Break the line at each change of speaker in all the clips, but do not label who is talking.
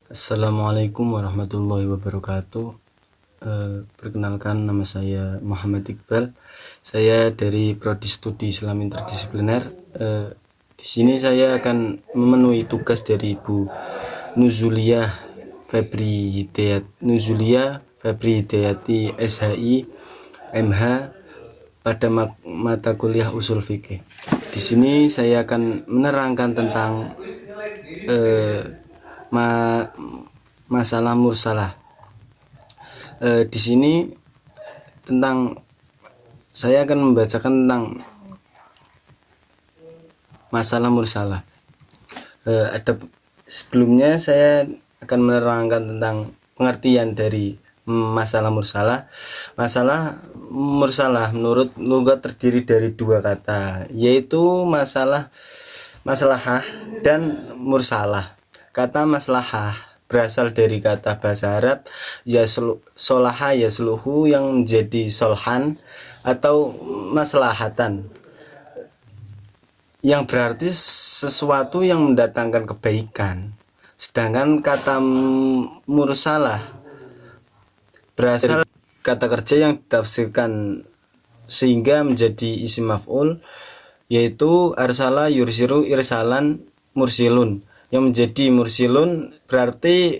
Assalamualaikum warahmatullahi wabarakatuh. Perkenalkan, nama saya Muhammad Iqbal. Saya dari Prodi Studi Islam Interdisipliner. Di sini saya akan memenuhi tugas dari Ibu Nuzulia Febri Hidayati SHI MH pada mata kuliah Usul Fikih. Di sini saya akan menerangkan tentang masalah mursalah. Di sini saya akan membacakan tentang masalah mursalah. Sebelumnya saya akan menerangkan tentang pengertian dari masalah mursalah. Masalah mursalah menurut lughat terdiri dari dua kata, yaitu maslahah dan mursalah. Kata maslahah berasal dari kata bahasa Arab solaha yasluhu yang menjadi solhan atau maslahatan, yang berarti sesuatu yang mendatangkan kebaikan. Sedangkan kata mursalah berasal dari kata kerja yang ditafsirkan sehingga menjadi isim maf'ul, yaitu arsala yursiru irsalan mursilun, yang menjadi mursilun berarti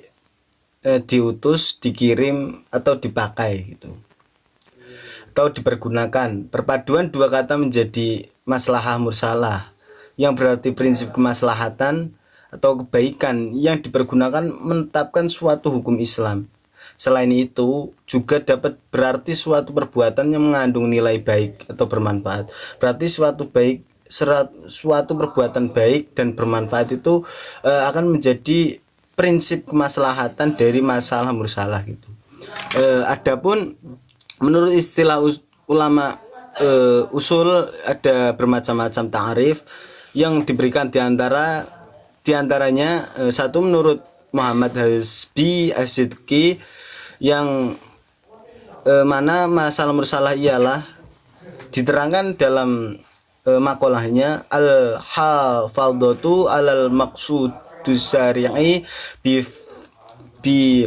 diutus, dikirim, atau dipakai gitu, atau dipergunakan. Perpaduan dua kata menjadi maslahah mursalah, yang berarti prinsip kemaslahatan atau kebaikan yang dipergunakan menetapkan suatu hukum Islam. Selain itu juga dapat berarti suatu perbuatan yang mengandung nilai baik atau bermanfaat. Berarti suatu perbuatan baik dan bermanfaat itu akan menjadi prinsip kemaslahatan dari masalah mursalah gitu. Adapun menurut istilah ulama usul, ada bermacam-macam ta'rif yang diberikan diantaranya satu menurut Muhammad Hasbi As-Sidqi, yang mana masalah mursalah ialah diterangkan dalam makolahnya al-hafadhatu alal maqsudus syari'i bi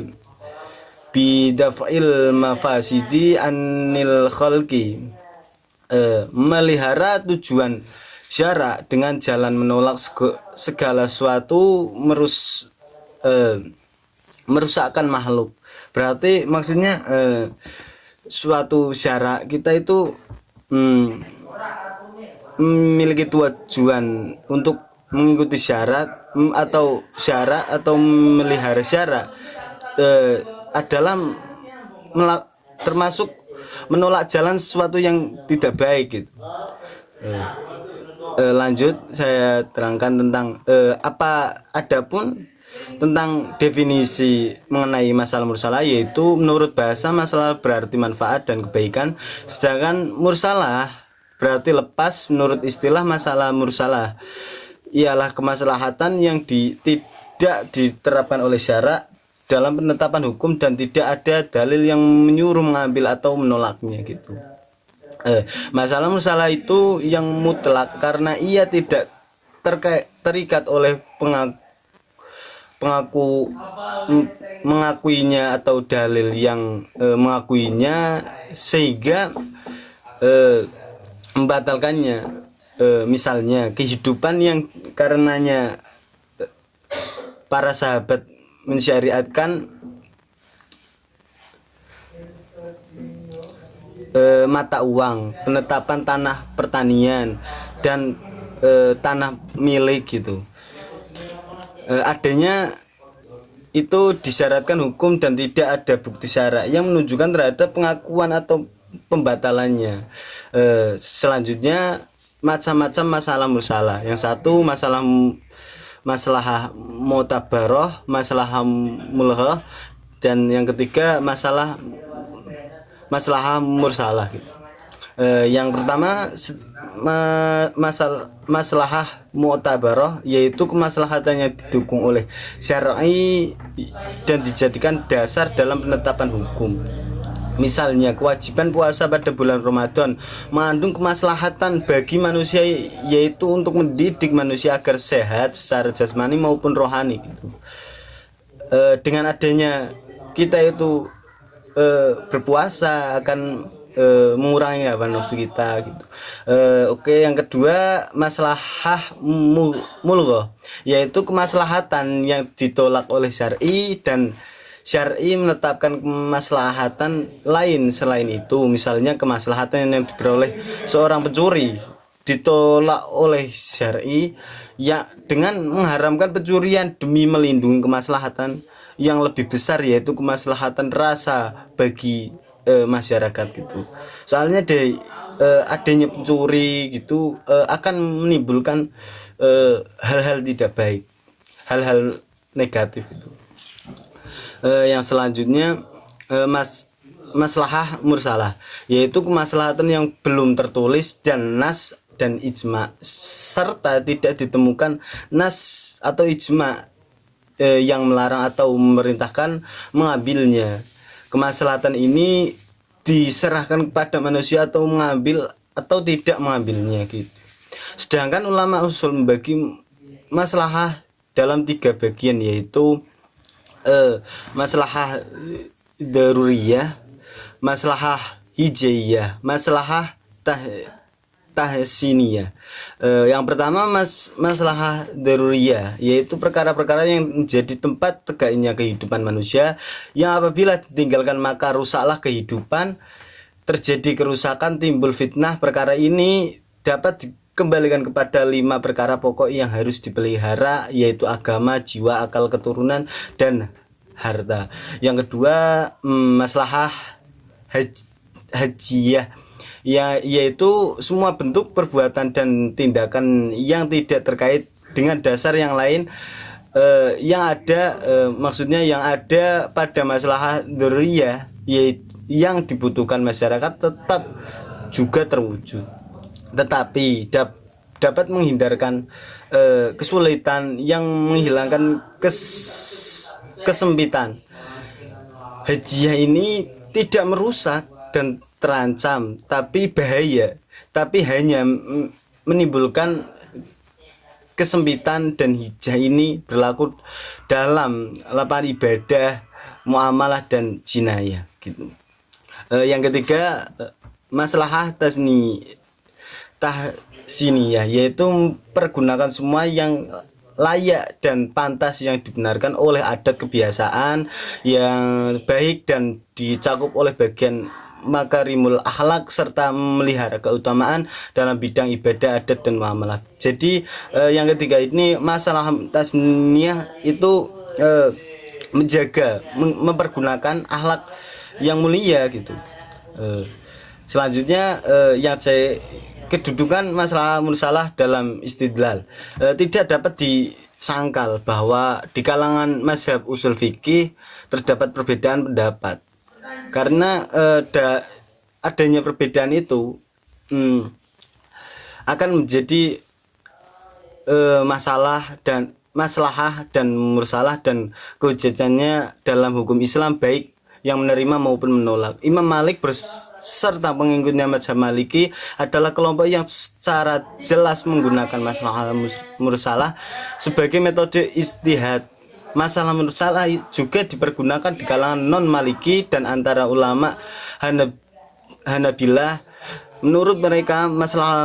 daf'il mafasidi anil khalqi, melihara tujuan syarak dengan jalan menolak segala sesuatu merusakkan makhluk. Berarti maksudnya suatu syarak kita itu memiliki tujuan untuk mengikuti syarat atau melihara syarat, adalah termasuk menolak jalan sesuatu yang tidak baik gitu. Lanjut saya terangkan tentang adapun tentang definisi mengenai masalah mursalah, yaitu menurut bahasa masalah berarti manfaat dan kebaikan, sedangkan mursalah berarti lepas. Menurut istilah masalah mursalah ialah kemaslahatan yang tidak diterapkan oleh syarak dalam penetapan hukum dan tidak ada dalil yang menyuruh mengambil atau menolaknya gitu. Masalah mursalah itu yang mutlak karena ia tidak terikat oleh mengakuinya atau dalil yang mengakuinya sehingga membatalkannya. Misalnya kehidupan yang karenanya para sahabat mensyariatkan mata uang, penetapan tanah pertanian dan tanah milik gitu. Adanya itu disyaratkan hukum dan tidak ada bukti syarak yang menunjukkan terhadap pengakuan atau pembatalannya. Selanjutnya macam-macam masalah mursalah. Yang satu masalah mu'tabarah, masalah mulghah, dan yang ketiga masalah mursalah gitu. Yang pertama masalah mu'tabarah, yaitu kemaslahatan yang didukung oleh syar'i dan dijadikan dasar dalam penetapan hukum. Misalnya kewajiban puasa pada bulan Ramadan mengandung kemaslahatan bagi manusia, yaitu untuk mendidik manusia agar sehat secara jasmani maupun rohani gitu. dengan adanya kita itu berpuasa akan mengurangi hawa nafsu kita gitu. Oke, yang kedua maslahah mulghah, yaitu kemaslahatan yang ditolak oleh syar'i dan syar'i menetapkan kemaslahatan lain selain itu. Misalnya kemaslahatan yang diperoleh seorang pencuri ditolak oleh syar'i ya dengan mengharamkan pencurian demi melindungi kemaslahatan yang lebih besar, yaitu kemaslahatan rasa bagi masyarakat gitu. Soalnya adanya pencuri gitu akan menimbulkan hal-hal tidak baik, hal-hal negatif itu. Yang selanjutnya maslahah mursalah, yaitu kemaslahatan yang belum tertulis dan nas dan ijma, serta tidak ditemukan nas atau ijma yang melarang atau memerintahkan mengambilnya. Kemaslahatan ini diserahkan kepada manusia atau mengambil atau tidak mengambilnya gitu. Sedangkan ulama usul membagi maslahah dalam 3 bagian, yaitu maslahah daruriyah, maslahah hijaiyah, maslahah tahsiniyah. Yang pertama maslahah daruriyah, yaitu perkara-perkara yang menjadi tempat tegaknya kehidupan manusia, yang apabila ditinggalkan maka rusaklah kehidupan, terjadi kerusakan, timbul fitnah. Perkara ini dapat dikembalikan kepada 5 perkara pokok yang harus dipelihara, yaitu agama, jiwa, akal, keturunan, dan harta. Yang kedua maslahah hajiyah, yaitu semua bentuk perbuatan dan tindakan yang tidak terkait dengan dasar yang lain yang ada maksudnya yang ada pada maslahah dzurriyah, yaitu yang dibutuhkan masyarakat tetap juga terwujud, tetapi dapat menghindarkan kesulitan yang menghilangkan kesempitan. Hajiyah ini tidak merusak dan terancam, tapi bahaya, tapi hanya menimbulkan kesempitan. Dan hijah ini berlaku dalam lapangan ibadah, muamalah, dan jinayah gitu. Yang ketiga maslahah tahsiniyah, yaitu pergunakan semua yang layak dan pantas yang dibenarkan oleh adat kebiasaan yang baik dan dicakup oleh bagian makarimul akhlak, serta memelihara keutamaan dalam bidang ibadah, adat, dan muamalah. Jadi yang ketiga ini masalah tasniyah itu menjaga mempergunakan akhlak yang mulia gitu. Selanjutnya yang kedudukan masalah mursalah dalam istidlal. Tidak dapat disangkal bahwa di kalangan mazhab usul fikih terdapat perbedaan pendapat, karena adanya perbedaan itu akan menjadi maslahah dan mursalah, dan kehujatannya dalam hukum Islam baik yang menerima maupun menolak. Imam Malik serta pengikutnya mazhab Maliki adalah kelompok yang secara jelas menggunakan masalah mursalah sebagai metode ijtihad. Masalah mursalah juga dipergunakan di kalangan non Maliki dan antara ulama Hanabilah. Menurut mereka masalah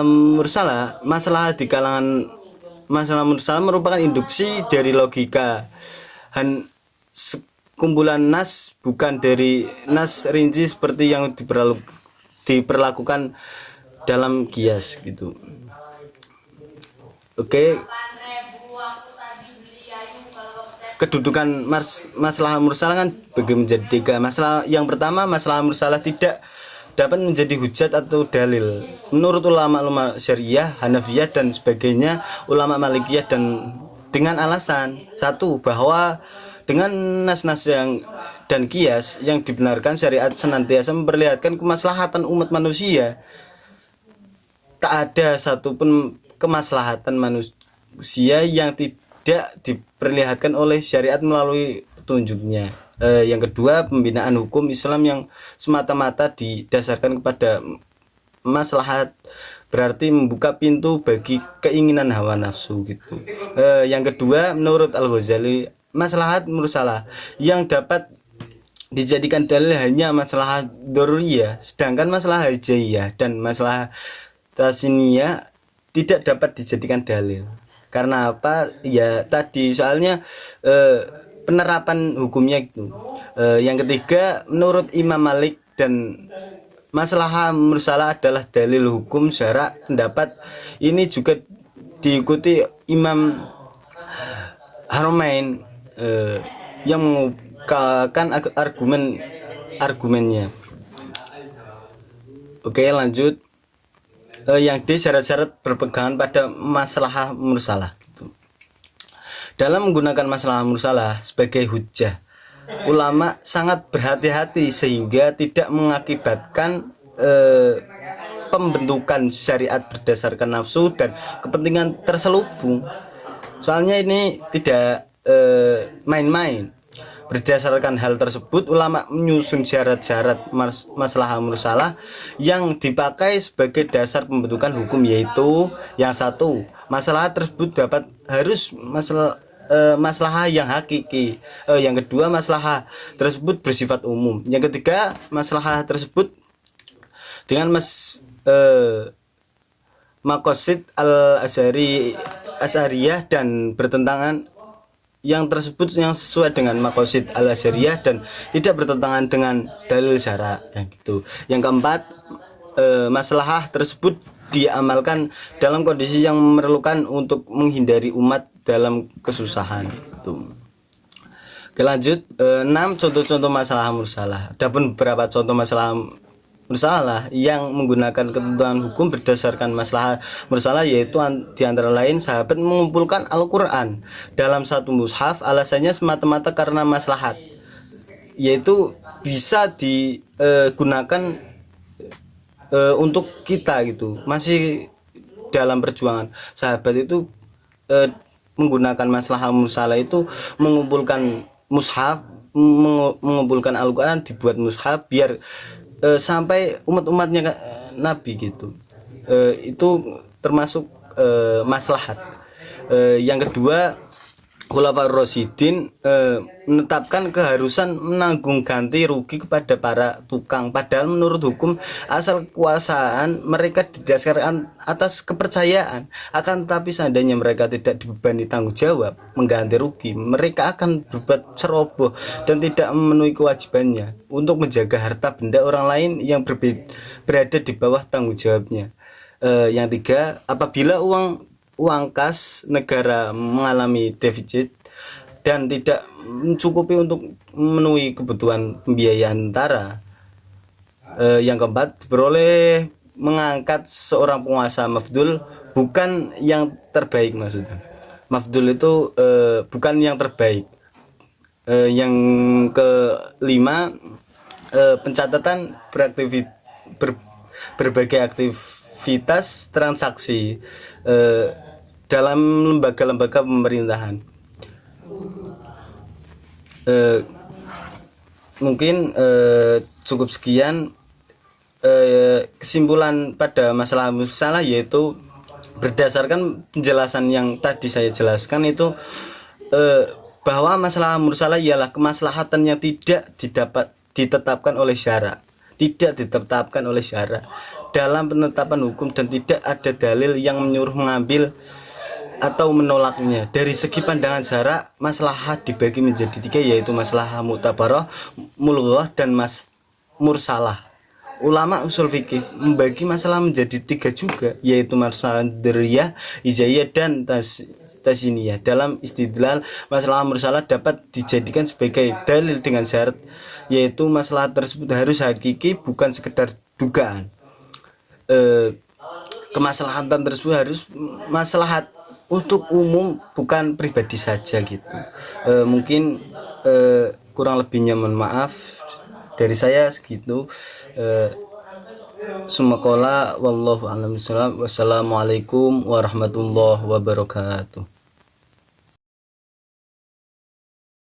di kalangan masalah mursalah merupakan induksi dari logika kumpulan nas, bukan dari nas rinci seperti yang diperlakukan dalam kias gitu. Oke. Kedudukan masalah mursalah kan bagi menjadi 3. Masalah yang pertama, masalah mursalah tidak dapat menjadi hujat atau dalil menurut ulama syariah, Hanafiyah, dan sebagainya, ulama Malikiyah, dan dengan alasan satu, bahwa dengan nas-nas dan kias yang dibenarkan, syariat senantiasa memperlihatkan kemaslahatan umat manusia. Tak ada satupun kemaslahatan manusia yang tidak diperlihatkan oleh syariat melalui petunjuknya. Yang kedua, pembinaan hukum Islam yang semata-mata didasarkan kepada maslahat, berarti membuka pintu bagi keinginan hawa nafsu gitu. Yang kedua, menurut Al-Ghazali, maslahat mursalah yang dapat dijadikan dalil hanya masalah doruriyah, sedangkan masalah hajaiyah dan masalah tasiniyah tidak dapat dijadikan dalil. Karena apa? Ya tadi soalnya penerapan hukumnya gitu. Yang ketiga, menurut Imam Malik dan masalah mursalah adalah dalil hukum syara, pendapat ini juga diikuti Imam Haramain yang mengungkapkan argumennya. Oke, lanjut. Yang D, syarat-syarat berpegangan pada masalah mursalah gitu. Dalam menggunakan masalah mursalah sebagai hujjah, ulama sangat berhati-hati sehingga tidak mengakibatkan pembentukan syariat berdasarkan nafsu dan kepentingan terselubung. Soalnya ini tidak main-main. Berdasarkan hal tersebut, ulama menyusun syarat-syarat masalah mursalah yang dipakai sebagai dasar pembentukan hukum, yaitu yang satu, masalah tersebut harus masalah yang hakiki. Yang kedua, masalah tersebut bersifat umum. Yang ketiga, masalah tersebut dengan maqasid al-asyariyah dan bertentangan yang tersebut yang sesuai dengan maqasid al-asyariyah dan tidak bertentangan dengan dalil syara yang gitu. Yang keempat, masalah tersebut diamalkan dalam kondisi yang memerlukan untuk menghindari umat dalam kesusahan gitu. Oke, lanjut. 6 contoh-contoh masalah mursalah. Adapun beberapa contoh masalah mursalah yang menggunakan ketentuan hukum berdasarkan masalah mursalah, yaitu diantara lain sahabat mengumpulkan Al-Quran dalam satu mushaf, alasannya semata-mata karena maslahat, yaitu bisa digunakan untuk kita gitu. Masih dalam perjuangan sahabat itu menggunakan masalah mursalah itu mengumpulkan mushaf, mengumpulkan Al-Quran dibuat mushaf biar sampai umat-umatnya Nabi gitu. Itu termasuk maslahat. Yang kedua, Khulafaur Rasyidin menetapkan keharusan menanggung ganti rugi kepada para tukang, padahal menurut hukum asal kekuasaan mereka didasarkan atas kepercayaan. Akan tetapi seandainya mereka tidak dibebani tanggung jawab mengganti rugi, mereka akan berbuat ceroboh dan tidak memenuhi kewajibannya untuk menjaga harta benda orang lain yang berada di bawah tanggung jawabnya. Yang tiga, apabila uang kas negara mengalami defisit dan tidak mencukupi untuk memenuhi kebutuhan pembiayaan tentara. Yang keempat, beroleh mengangkat seorang penguasa mafdul, bukan yang terbaik maksudnya. Mafdul itu bukan yang terbaik. Yang kelima, pencatatan berbagai aktivitas transaksi dalam lembaga-lembaga pemerintahan. Mungkin cukup sekian. Kesimpulan pada masalah mursalah yaitu berdasarkan penjelasan yang tadi saya jelaskan itu bahwa masalah mursalah ialah kemaslahatan yang tidak ditetapkan oleh syara, dalam penetapan hukum dan tidak ada dalil yang menyuruh mengambil atau menolaknya. Dari segi pandangan syara, maslahat dibagi menjadi tiga, yaitu masalah mu'tabarah, mulghah, dan mursalah. Ulama usul fikih membagi masalah menjadi tiga juga, yaitu masalah dariyah, hijaiyah, dan tasiniyah. Dalam istidlal, masalah mursalah dapat dijadikan sebagai dalil dengan syarat, yaitu masalah tersebut harus hakiki, bukan sekedar dugaan. Kemaslahatan tersebut harus maslahat untuk umum, bukan pribadi saja gitu. Mungkin kurang lebihnya mohon maaf dari saya segitu. Sumakola wallahu a'lam bishawab. Wassalamualaikum warahmatullahi wabarakatuh.